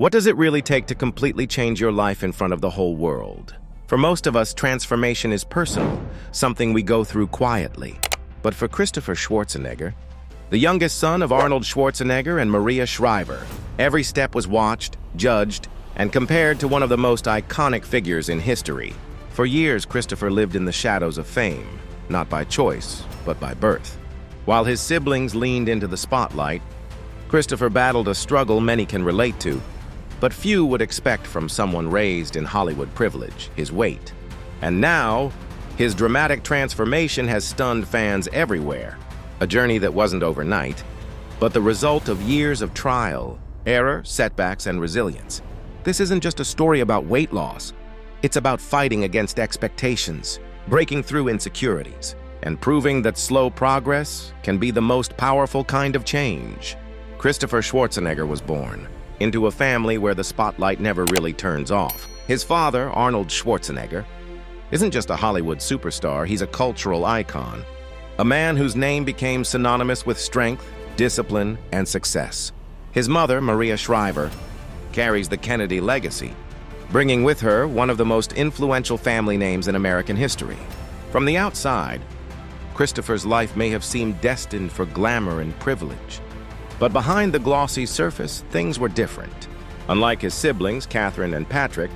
What does it really take to completely change your life in front of the whole world? For most of us, transformation is personal, something we go through quietly. But for Christopher Schwarzenegger, the youngest son of Arnold Schwarzenegger and Maria Shriver, every step was watched, judged, and compared to one of the most iconic figures in history. For years, Christopher lived in the shadows of fame, not by choice, but by birth. While his siblings leaned into the spotlight, Christopher battled a struggle many can relate to, but few would expect from someone raised in Hollywood privilege: his weight. And now, his dramatic transformation has stunned fans everywhere. A journey that wasn't overnight, but the result of years of trial, error, setbacks, and resilience. This isn't just a story about weight loss. It's about fighting against expectations, breaking through insecurities, and proving that slow progress can be the most powerful kind of change. Christopher Schwarzenegger was born into a family where the spotlight never really turns off. His father, Arnold Schwarzenegger, isn't just a Hollywood superstar, he's a cultural icon. A man whose name became synonymous with strength, discipline, and success. His mother, Maria Shriver, carries the Kennedy legacy, bringing with her one of the most influential family names in American history. From the outside, Christopher's life may have seemed destined for glamour and privilege. But behind the glossy surface, things were different. Unlike his siblings, Catherine and Patrick,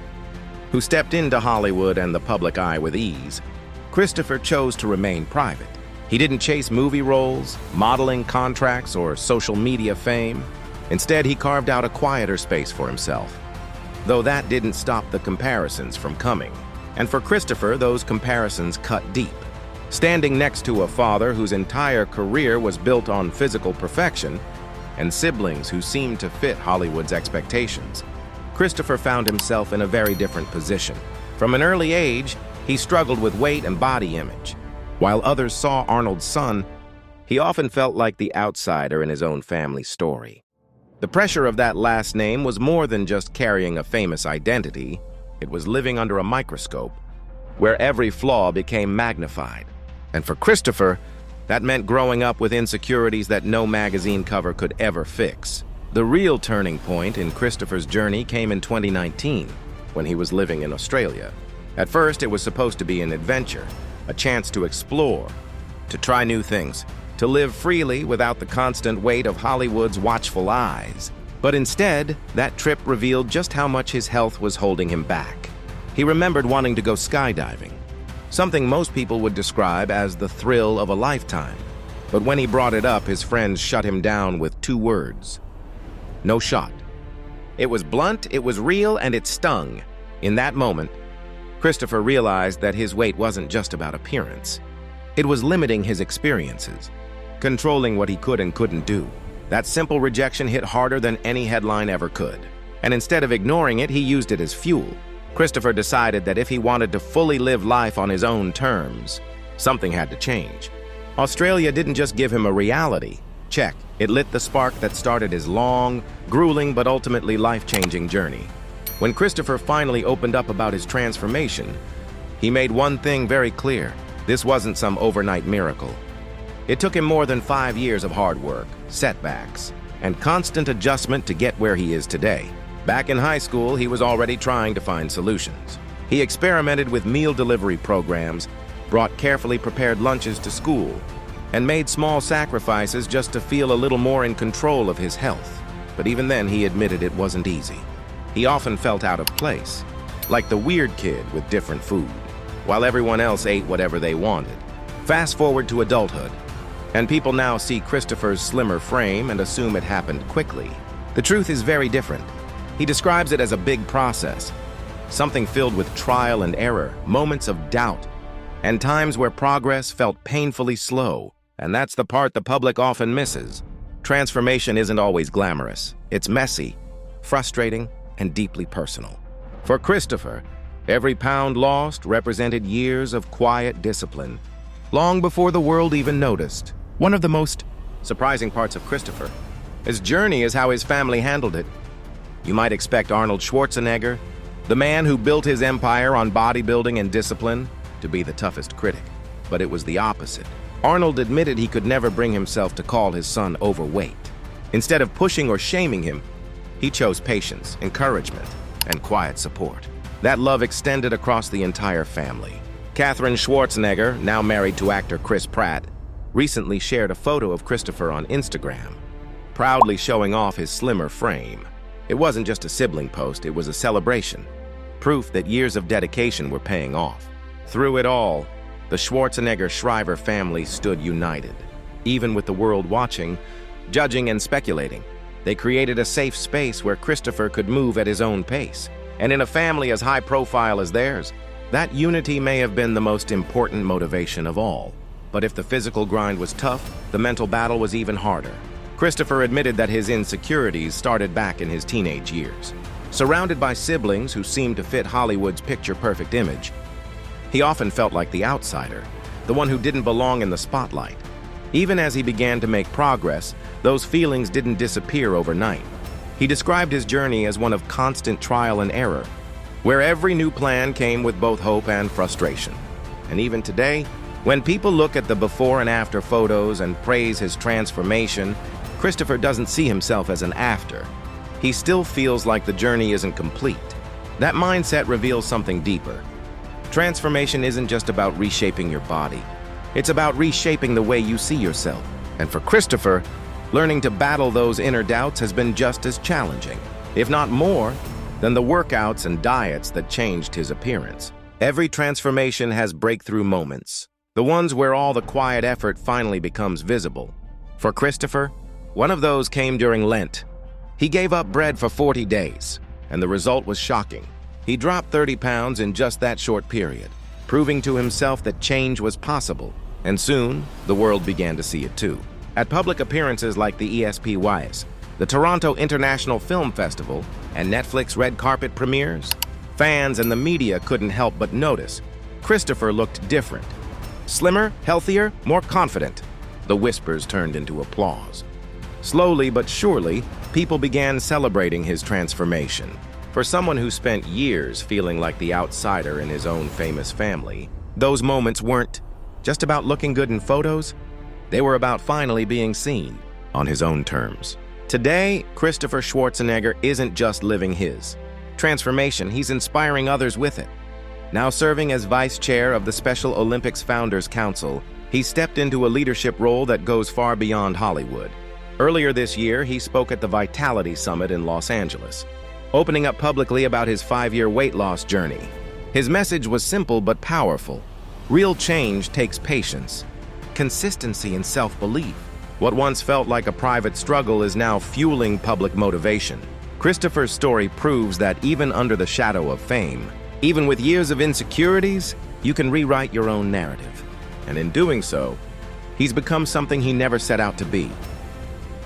who stepped into Hollywood and the public eye with ease, Christopher chose to remain private. He didn't chase movie roles, modeling contracts, or social media fame. Instead, he carved out a quieter space for himself. Though that didn't stop the comparisons from coming. And for Christopher, those comparisons cut deep. Standing next to a father whose entire career was built on physical perfection, and siblings who seemed to fit Hollywood's expectations, Christopher found himself in a very different position. From an early age, he struggled with weight and body image. While others saw Arnold's son, he often felt like the outsider in his own family story. The pressure of that last name was more than just carrying a famous identity. It was living under a microscope, where every flaw became magnified. And for Christopher, that meant growing up with insecurities that no magazine cover could ever fix. The real turning point in Christopher's journey came in 2019, when he was living in Australia. At first, it was supposed to be an adventure, a chance to explore, to try new things, to live freely without the constant weight of Hollywood's watchful eyes. But instead, that trip revealed just how much his health was holding him back. He remembered wanting to go skydiving, something most people would describe as the thrill of a lifetime. But when he brought it up, his friends shut him down with 2 words: no shot. It was blunt, it was real, and it stung. In that moment, Christopher realized that his weight wasn't just about appearance. It was limiting his experiences, controlling what he could and couldn't do. That simple rejection hit harder than any headline ever could. And instead of ignoring it, he used it as fuel. Christopher decided that if he wanted to fully live life on his own terms, something had to change. Australia didn't just give him a reality check. It lit the spark that started his long, grueling, but ultimately life-changing journey. When Christopher finally opened up about his transformation, he made one thing very clear: this wasn't some overnight miracle. It took him more than 5 years of hard work, setbacks, and constant adjustment to get where he is today. Back in high school, he was already trying to find solutions. He experimented with meal delivery programs, brought carefully prepared lunches to school, and made small sacrifices just to feel a little more in control of his health. But even then, he admitted it wasn't easy. He often felt out of place, like the weird kid with different food, while everyone else ate whatever they wanted. Fast forward to adulthood, and people now see Christopher's slimmer frame and assume it happened quickly. The truth is very different. He describes it as a big process, something filled with trial and error, moments of doubt, and times where progress felt painfully slow. And that's the part the public often misses. Transformation isn't always glamorous. It's messy, frustrating, and deeply personal. For Christopher, every pound lost represented years of quiet discipline, long before the world even noticed. One of the most surprising parts of Christopher, his journey, is how his family handled it. You might expect Arnold Schwarzenegger, the man who built his empire on bodybuilding and discipline, to be the toughest critic. But it was the opposite. Arnold admitted he could never bring himself to call his son overweight. Instead of pushing or shaming him, He chose patience, encouragement, and quiet support. That love extended across the entire family. Katherine Schwarzenegger, now married to actor Chris Pratt, recently shared a photo of Christopher on Instagram, proudly showing off his slimmer frame. It wasn't just a sibling post, it was a celebration, proof that years of dedication were paying off. Through it all, the Schwarzenegger Shriver family stood united. Even with the world watching, judging, and speculating, they created a safe space where Christopher could move at his own pace. And in a family as high profile as theirs, that unity may have been the most important motivation of all. But if the physical grind was tough, the mental battle was even harder. Christopher admitted that his insecurities started back in his teenage years. Surrounded by siblings who seemed to fit Hollywood's picture-perfect image, he often felt like the outsider, the one who didn't belong in the spotlight. Even as he began to make progress, those feelings didn't disappear overnight. He described his journey as one of constant trial and error, where every new plan came with both hope and frustration. And even today, when people look at the before and after photos and praise his transformation, Christopher doesn't see himself as an after. He still feels like the journey isn't complete. That mindset reveals something deeper. Transformation isn't just about reshaping your body. It's about reshaping the way you see yourself. And for Christopher, learning to battle those inner doubts has been just as challenging, if not more, than the workouts and diets that changed his appearance. Every transformation has breakthrough moments, the ones where all the quiet effort finally becomes visible. For Christopher, one of those came during Lent. He gave up bread for 40 days, and the result was shocking. He dropped 30 pounds in just that short period, proving to himself that change was possible. And soon, the world began to see it too. At public appearances like the ESPYs, the Toronto International Film Festival, and Netflix red carpet premieres, fans and the media couldn't help but notice Christopher looked different. Slimmer, healthier, more confident. The whispers turned into applause. Slowly but surely, people began celebrating his transformation. For someone who spent years feeling like the outsider in his own famous family, those moments weren't just about looking good in photos. They were about finally being seen on his own terms. Today, Christopher Schwarzenegger isn't just living his transformation, he's inspiring others with it. Now serving as vice chair of the Special Olympics Founders Council, he stepped into a leadership role that goes far beyond Hollywood. Earlier this year, he spoke at the Vitality Summit in Los Angeles, opening up publicly about his 5-year weight loss journey. His message was simple but powerful. Real change takes patience, consistency, and self-belief. What once felt like a private struggle is now fueling public motivation. Christopher's story proves that even under the shadow of fame, even with years of insecurities, you can rewrite your own narrative. And in doing so, he's become something he never set out to be.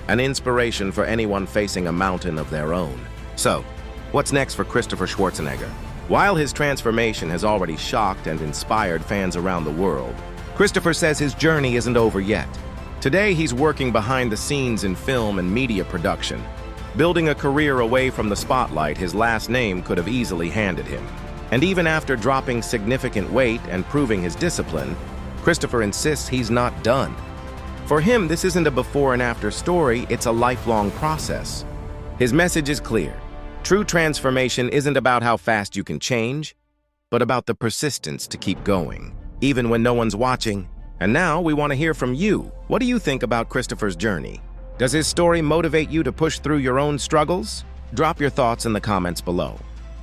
An inspiration for anyone facing a mountain of their own. So, what's next for Christopher Schwarzenegger? While his transformation has already shocked and inspired fans around the world, Christopher says his journey isn't over yet. Today, he's working behind the scenes in film and media production, building a career away from the spotlight his last name could have easily handed him. And even after dropping significant weight and proving his discipline, Christopher insists he's not done. For him, this isn't a before and after story, it's a lifelong process. His message is clear. True transformation isn't about how fast you can change, but about the persistence to keep going, even when no one's watching. And now we want to hear from you. What do you think about Christopher's journey? Does his story motivate you to push through your own struggles? Drop your thoughts in the comments below.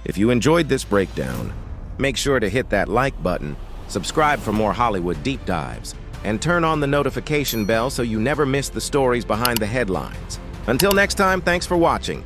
If you enjoyed this breakdown, make sure to hit that like button, subscribe for more Hollywood deep dives, and turn on the notification bell so you never miss the stories behind the headlines. Until next time, thanks for watching.